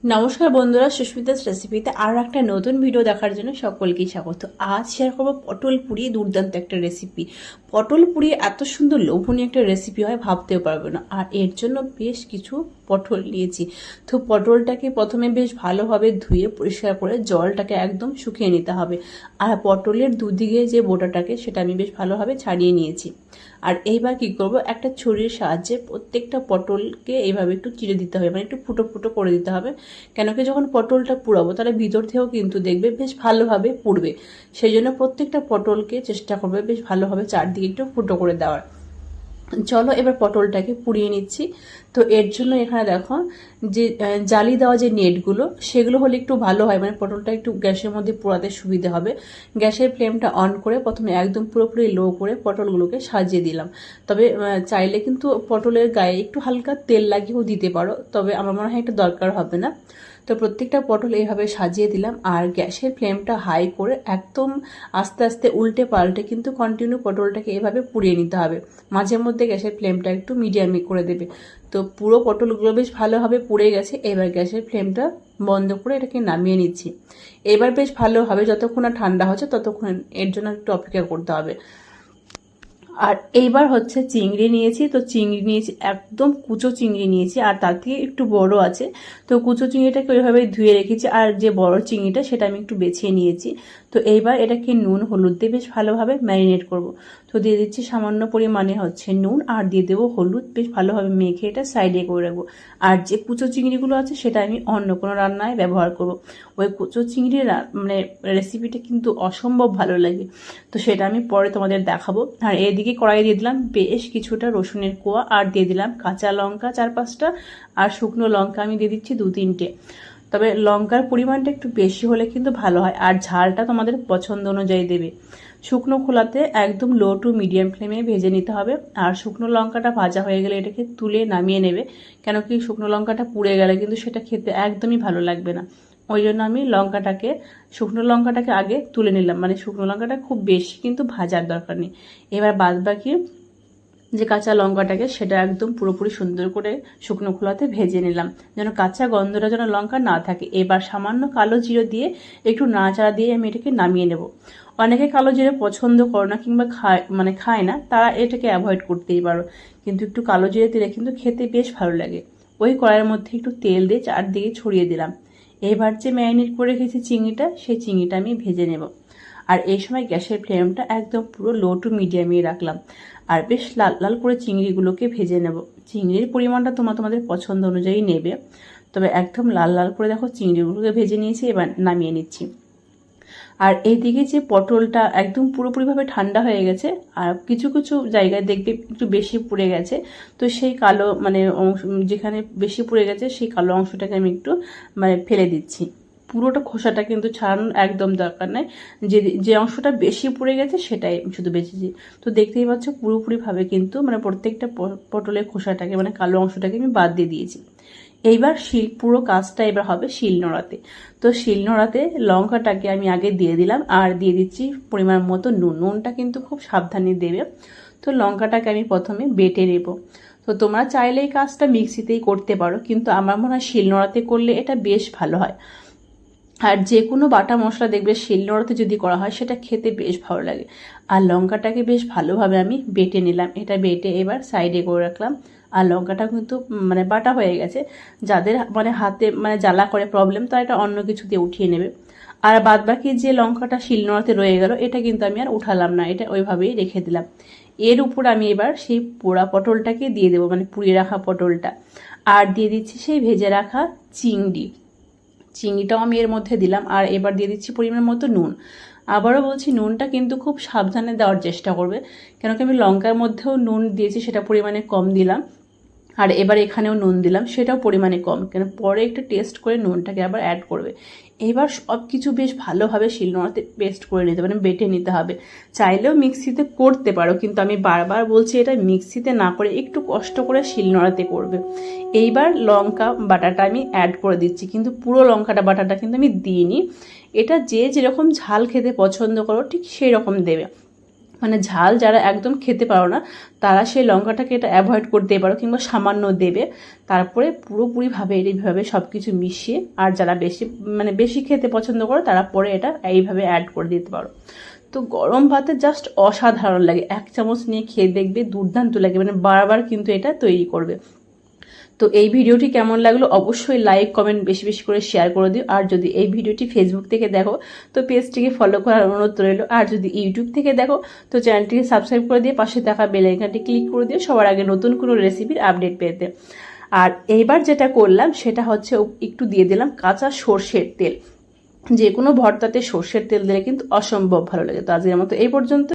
নমস্কার বন্ধুরা, সুস্মিতাস রেসিপিতে আর একটা নতুন ভিডিও দেখার জন্য সকলকেই স্বাগত। আজ শেয়ার করবো পটল পুরি, দুর্দান্ত একটা রেসিপি। পটল পুরি এত সুন্দর লোভনীয় একটা রেসিপি হয় ভাবতেও পারবে না। আর এর জন্য বেশ কিছু পটল নিয়েছি। তো পটলটাকে প্রথমে বেশ ভালোভাবে ধুয়ে পরিষ্কার করে জলটাকে একদম শুকিয়ে নিতে হবে। আর পটলের দুদিকে যে বোটাটাকে সেটা আমি বেশ ভালোভাবে ছাড়িয়ে নিয়েছি। আর এইবার কি করব, একটা ছুরির সাহায্যে প্রত্যেকটা পটলকে এইভাবে একটু চিড়ে দিতে হবে, মানে একটু ফুটো ফুটো করে দিতে হবে। কেন কি যখন পটলটা পুড়াবো তাহলে ভিতর থেকেও কিন্তু দেখবে বেশ ভালোভাবে পুড়বে। সেই জন্য প্রত্যেকটা পটলকে চেষ্টা করবে বেশ ভালোভাবে চারদিকে একটু ফুটো করে দেওয়ার। চলো এবার পটলটাকে পুড়িয়ে নিচ্ছি। তো এর জন্য এখানে দেখো যে জালি দেওয়া যে নেটগুলো সেগুলো হলে একটু ভালো হয়, মানে পটলটা একটু গ্যাসের মধ্যে পোড়াতে সুবিধা হবে। গ্যাসের ফ্লেমটা অন করে প্রথমে একদম পুরোপুরি লো করে পটলগুলোকে সাজিয়ে দিলাম। তবে চাইলে কিন্তু পটলের গায়ে একটু হালকা তেল লাগিয়েও দিতে পারো, তবে আমার মনে হয় এটা দরকার হবে না। তো প্রত্যেকটা পটল এইভাবে সাজিয়ে দিলাম। আর গ্যাসের ফ্লেমটা হাই করে একদম আস্তে আস্তে উল্টে পাল্টে কিন্তু কন্টিনিউ পটলটাকে এভাবে পুড়িয়ে নিতে হবে। মাঝে মধ্যে গ্যাসের ফ্লেমটা একটু মিডিয়ামে করে দেবে। তো পুরো পটলগুলো বেশ ভালোভাবে পুড়ে গেছে। এবার গ্যাসের ফ্লেমটা বন্ধ করে এটাকে নামিয়ে নিচ্ছি। এবার বেশ ভালোভাবে যতক্ষণ না ঠান্ডা হচ্ছে ততক্ষণ এর জন্য একটু অপেক্ষা করতে হবে। আর এইবার হচ্ছে চিংড়ি নিয়েছি। তো চিংড়ি নিয়েছি একদম কুচো চিংড়ি নিয়েছি, আর তার থেকে একটু বড় আছে। তো কুচো চিংড়িটাকে ওইভাবে ধুয়ে রেখেছি, আর যে বড় চিংড়িটা সেটা আমি একটু বেছিয়ে নিয়েছি। তো এইবার এটাকে নুন হলুদ দিয়ে বেশ ভালোভাবে ম্যারিনেট করব। তো দিয়ে দিচ্ছি সামান্য পরিমাণে হচ্ছে নুন, আর দিয়ে দেবো হলুদ। বেশ ভালোভাবে মেখে এটা সাইডে করে রাখবো। আর যে কুচো চিংড়িগুলো আছে সেটা আমি অন্য কোনো রান্নায় ব্যবহার করব। ওই কুচো চিংড়ির মানে রেসিপিটা কিন্তু অসম্ভব ভালো লাগে। তো সেটা আমি পরে তোমাদের দেখাবো। আর এদিকে কড়াই দিয়ে দিলাম বেশ কিছুটা রসুনের কোয়া, আর দিয়ে দিলাম কাঁচা লঙ্কা 4-5টা, আর শুকনো লঙ্কা আমি দিয়ে দিচ্ছি 2-3টে। তবে লঙ্কার পরিমাণটা একটু বেশি হলে কিন্তু ভালো হয়, আর ঝালটা তোমাদের পছন্দ অনুযায়ী দেবে। শুকনো খোলাতে একদম লো টু মিডিয়াম ফ্লেমে ভেজে নিতে হবে। আর শুকনো লঙ্কাটা ভাজা হয়ে গেলে এটাকে তুলে নামিয়ে নেবে। কেন কি শুকনো লঙ্কাটা পুড়ে গেলে কিন্তু সেটা খেতে একদমই ভালো লাগবে না। ওই জন্য আমি শুকনো লঙ্কাটাকে আগে তুলে নিলাম, মানে শুকনো লঙ্কাটা খুব বেশি কিন্তু ভাজার দরকার নেই। এবার বাদ বাকি যে কাঁচা লঙ্কাটাকে সেটা একদম পুরোপুরি সুন্দর করে শুকনো খোলাতে ভেজে নিলাম, যেন কাঁচা গন্ধটা যেন লঙ্কা না থাকে। এবার সামান্য কালো জিরে দিয়ে একটু নাড়াচাড়া দিয়ে আমি এটাকে নামিয়ে নেব। অনেকে কালো জিরে পছন্দ করে না কিংবা খায় না, তারা এটাকে অ্যাভয়েড করতেই পারো, কিন্তু একটু কালো জিরে দিলে কিন্তু খেতে বেশ ভালো লাগে। ওই কড়াইয়ের মধ্যে একটু তেল দিয়ে চারদিকে ছড়িয়ে দিলাম। এবার যে ম্যারিনেট করে রেখেছি চিংড়িটা, সেই চিংড়িটা আমি ভেজে নেব। আর এই সময় গ্যাসের ফ্লেমটা একদম পুরো লো টু মিডিয়ামে রাখলাম। আর বেশ লাল লাল করে চিংড়িগুলোকে ভেজে নেব। চিংড়ির পরিমাণটা তোমাদের পছন্দ অনুযায়ী নেবে। তবে একদম লাল লাল করে দেখো চিংড়িগুলোকে ভেজে নিয়েছি, এবার নামিয়ে নিচ্ছি। আর এইদিকে যে পটলটা একদম পুরোপুরিভাবে ঠান্ডা হয়ে গেছে, আর কিছু কিছু জায়গায় দেখবে একটু বেশি পুড়ে গেছে। তো সেই কালো মানে অংশ, যেখানে বেশি পুড়ে গেছে সেই কালো অংশটাকে আমি একটু মানে ফেলে দিচ্ছি। পুরোটা খোসাটা কিন্তু ছাড়ানোর একদম দরকার নাই। যে অংশটা বেশি পুড়ে গেছে সেটাই শুধু বেঁচেছি। তো দেখতেই পাচ্ছ পুরোপুরিভাবে কিন্তু মানে প্রত্যেকটা পটলের খোসাটাকে মানে কালো অংশটাকে আমি বাদ দিয়ে দিয়েছি। এইবার পুরো কাজটা এবার হবে শিলনোড়াতে। তো শিলনোড়াতে লঙ্কাটাকে আমি আগে দিয়ে দিলাম, আর দিয়ে দিচ্ছি পরিমাণ মতো নুনটা কিন্তু খুব সাবধানে দেবে। তো লঙ্কাটাকে আমি প্রথমে বেটে নেব। তো তোমরা চাইলে এই কাজটা মিক্সিতেই করতে পারো, কিন্তু আমার মনে হয় শিলনোড়াতে করলে এটা বেশ ভালো হয়। আর যে কোনো বাটা মশলা দেখবে শিলনোড়াতে যদি করা হয় সেটা খেতে বেশ ভালো লাগে। আর লঙ্কাটাকে বেশ ভালোভাবে আমি বেটে নিলাম। এটা বেটে এবার সাইডে করে রাখলাম। আর লঙ্কাটা কিন্তু মানে বাটা হয়ে গেছে। যাদের মানে হাতে মানে জ্বালা করে প্রবলেম, তারা এটা অন্য কিছু দিয়ে উঠিয়ে নেবে। আর বাদ বাকি যে লঙ্কাটা শিলনোড়াতে রয়ে গেল এটা কিন্তু আমি আর উঠালাম না, এটা ওইভাবেই রেখে দিলাম। এর উপর আমি এবার সেই পোড়া পটলটাকে দিয়ে দেবো, মানে পুড়িয়ে রাখা পটলটা। আর দিয়ে দিচ্ছি সেই ভেজে রাখা চিংড়িটাও আমি এর মধ্যে দিলাম। আর এবার দিয়ে দিচ্ছি পরিমাণ মতো নুন। আবারও বলছি নুনটা কিন্তু খুব সাবধানে দেওয়ার চেষ্টা করবে, কেন কি আমি লঙ্কার মধ্যেও নুন দিয়েছি, সেটা পরিমাণে কম দিলাম। আর এবার এখানেও নুন দিলাম, সেটাও পরিমাণে কম, কেন পরে একটু টেস্ট করে নুনটাকে আবার অ্যাড করবে। এবার সব কিছু বেশ ভালোভাবে শিলনোড়াতে পেস্ট করে নিতে মানে বেটে নিতে হবে। চাইলেও মিক্সিতে করতে পারো, কিন্তু আমি বারবার বলছি এটা মিক্সিতে না করে একটু কষ্ট করে শিলনোড়াতে করবে। এইবার লঙ্কা বাটাটা আমি অ্যাড করে দিচ্ছি, কিন্তু পুরো লঙ্কাটা বাটাটা কিন্তু আমি দিইনি। এটা যে যেরকম ঝাল খেতে পছন্দ করো ঠিক সেই রকম দেবে। মানে ঝাল যারা একদম খেতে পারো না তারা সেই লঙ্কাটাকে এটা অ্যাভয়েড করতে পারো, কিংবা সামান্য দেবে। তারপরে পুরোপুরিভাবে এইভাবে সব কিছু মিশিয়ে, আর যারা বেশি খেতে পছন্দ করো তারা পরে এটা এইভাবে অ্যাড করে দিতে পারো। তো গরম ভাতে জাস্ট অসাধারণ লাগে, 1 চামচ নিয়ে খেয়ে দেখবে দুর্দান্ত লাগে, মানে বারবার কিন্তু এটা তৈরি করবে। তো এই ভিডিওটি কেমন লাগলো অবশ্যই লাইক কমেন্ট বেশি বেশি করে শেয়ার করে দিও। আর যদি এই ভিডিওটি ফেসবুক থেকে দেখো তো পেজটিকে ফলো করার অনুরোধ রইল। আর যদি ইউটিউব থেকে দেখো তো চ্যানেলটিকে সাবস্ক্রাইব করে দিয়ে পাশে থাকা বেল আইকনটি ক্লিক করে দিও সবার আগে নতুন কোনো রেসিপির আপডেট পেতে। আর এইবার যেটা করলাম সেটা হচ্ছে একটু দিয়ে দিলাম কাঁচা সর্ষের তেল। যে কোনো ভর্তাতে সর্ষের তেল দিলে কিন্তু অসম্ভব ভালো লাগে। তো আজকের মতো এই পর্যন্ত।